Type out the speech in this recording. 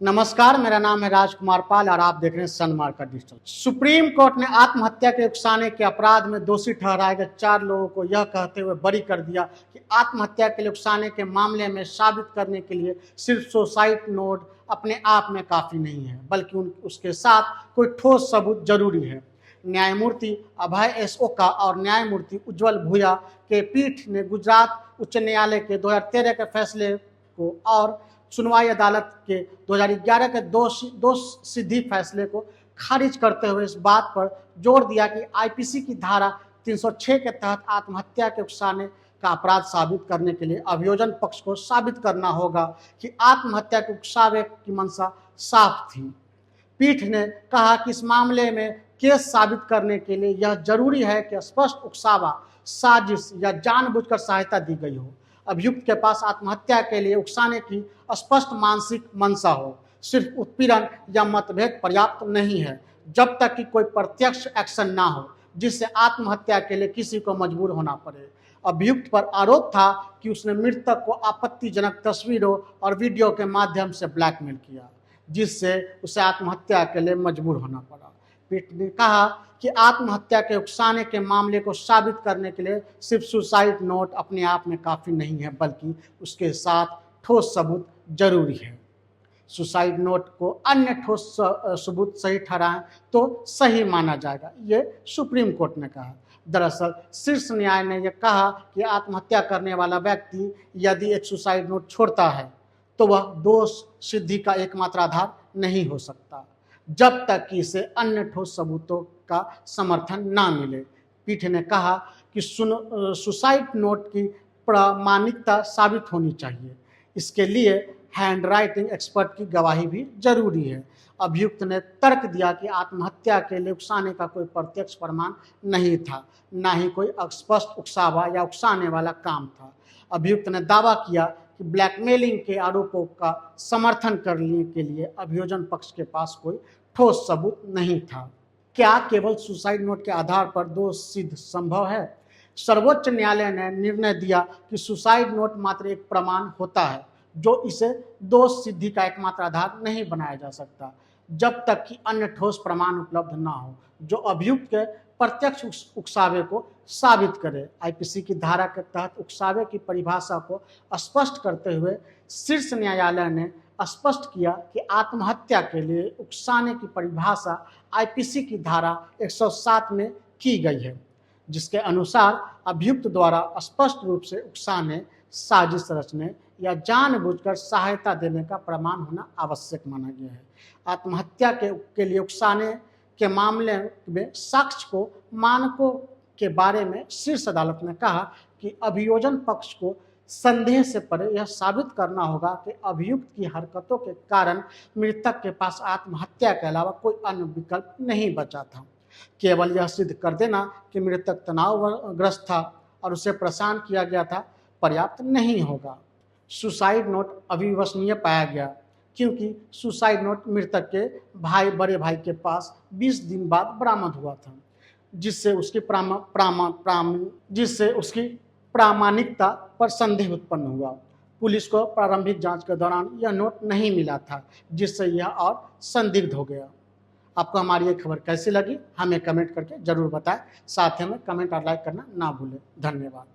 नमस्कार, मेरा नाम है राजकुमार पाल और आप देख रहे हैं सनमार्का डिजिटल। सुप्रीम कोर्ट ने आत्महत्या के उकसाने के अपराध में दोषी ठहराए गए 4 लोगों को यह कहते हुए बरी कर दिया कि आत्महत्या के लिए उकसाने के मामले में साबित करने के लिए सिर्फ सुसाइड नोट अपने आप में काफी नहीं है, बल्कि उसके साथ कोई ठोस सबूत जरूरी है। न्यायमूर्ति अभय एस ओका और न्यायमूर्ति उज्ज्वल भूया के पीठ ने गुजरात उच्च न्यायालय के 2013 के फैसले को और सुनवाई अदालत के 2011 के दोष सिद्धि फैसले को खारिज करते हुए इस बात पर जोर दिया कि आईपीसी की धारा 306 के तहत आत्महत्या के उकसाने का अपराध साबित करने के लिए अभियोजन पक्ष को साबित करना होगा कि आत्महत्या के उकसावे की मंशा साफ थी। पीठ ने कहा कि इस मामले में केस साबित करने के लिए यह जरूरी है कि स्पष्ट उकसावा, साजिश या जानबूझकर सहायता दी गई हो। अभियुक्त के पास आत्महत्या के लिए उकसाने की स्पष्ट मानसिक मंशा हो। सिर्फ उत्पीड़न या मतभेद पर्याप्त नहीं है जब तक कि कोई प्रत्यक्ष एक्शन ना हो जिससे आत्महत्या के लिए किसी को मजबूर होना पड़े। अभियुक्त पर आरोप था कि उसने मृतक को आपत्तिजनक तस्वीरों और वीडियो के माध्यम से ब्लैकमेल किया, जिससे उसे आत्महत्या के लिए मजबूर होना पड़ा। पीठ ने कहा कि आत्महत्या के उकसाने के मामले को साबित करने के लिए सिर्फ सुसाइड नोट अपने आप में काफ़ी नहीं है, बल्कि उसके साथ ठोस सबूत जरूरी है। सुसाइड नोट को अन्य ठोस सबूत सही ठहराएं तो सही माना जाएगा, ये सुप्रीम कोर्ट ने कहा। दरअसल शीर्ष न्यायालय ने यह कहा कि आत्महत्या करने वाला व्यक्ति यदि एक सुसाइड नोट छोड़ता है तो वह दोष सिद्धि का एकमात्र आधार नहीं हो सकता जब तक कि इसे अन्य ठोस सबूतों का समर्थन ना मिले। पीठ ने कहा कि सुसाइड नोट की प्रामाणिकता साबित होनी चाहिए। इसके लिए हैंड राइटिंग एक्सपर्ट की गवाही भी जरूरी है। अभियुक्त ने तर्क दिया कि आत्महत्या के लिए उकसाने का कोई प्रत्यक्ष प्रमाण नहीं था, ना ही कोई स्पष्ट उकसावा या उकसाने वाला काम था। अभियुक्त ने दावा किया कि ब्लैकमेलिंग के आरोपों का समर्थन करने के लिए अभियोजन पक्ष के पास कोई ठोस सबूत नहीं था। क्या केवल सुसाइड नोट के आधार पर दोष सिद्ध संभव है? सर्वोच्च न्यायालय ने निर्णय दिया कि सुसाइड नोट मात्र एक प्रमाण होता है जो इसे दोष सिद्धि का एकमात्र आधार नहीं बनाया जा सकता जब तक कि अन्य ठोस प्रमाण उपलब्ध न हो जो अभियुक्त के प्रत्यक्ष उकसावे को साबित करे। आईपीसी की धारा के तहत उकसावे की परिभाषा को स्पष्ट करते हुए शीर्ष न्यायालय ने स्पष्ट किया कि आत्महत्या के लिए उकसाने की परिभाषा आईपीसी की धारा 107 में की गई है, जिसके अनुसार अभियुक्त द्वारा स्पष्ट रूप से उकसाने, साजिश रचने या जानबूझकर सहायता देने का प्रमाण होना आवश्यक माना गया है। आत्महत्या के लिए उकसाने के मामले में साक्ष्य को मानकों के बारे में शीर्ष अदालत ने कहा कि अभियोजन पक्ष को संदेह से परे यह साबित करना होगा कि अभियुक्त की हरकतों के कारण मृतक के पास आत्महत्या के अलावा कोई अन्य विकल्प नहीं बचा था। केवल यह सिद्ध कर देना कि मृतक तनावग्रस्त था और उसे परेशान किया गया था पर्याप्त नहीं होगा। सुसाइड नोट अविश्वसनीय पाया गया क्योंकि सुसाइड नोट मृतक के बड़े भाई के पास 20 दिन बाद बरामद हुआ था, जिससे उसकी प्रामाणिकता पर संदेह उत्पन्न हुआ। पुलिस को प्रारंभिक जांच के दौरान यह नोट नहीं मिला था, जिससे यह और संदिग्ध हो गया। आपको हमारी ये खबर कैसी लगी हमें कमेंट करके जरूर बताएं। साथ ही में कमेंट और लाइक करना ना भूलें। धन्यवाद।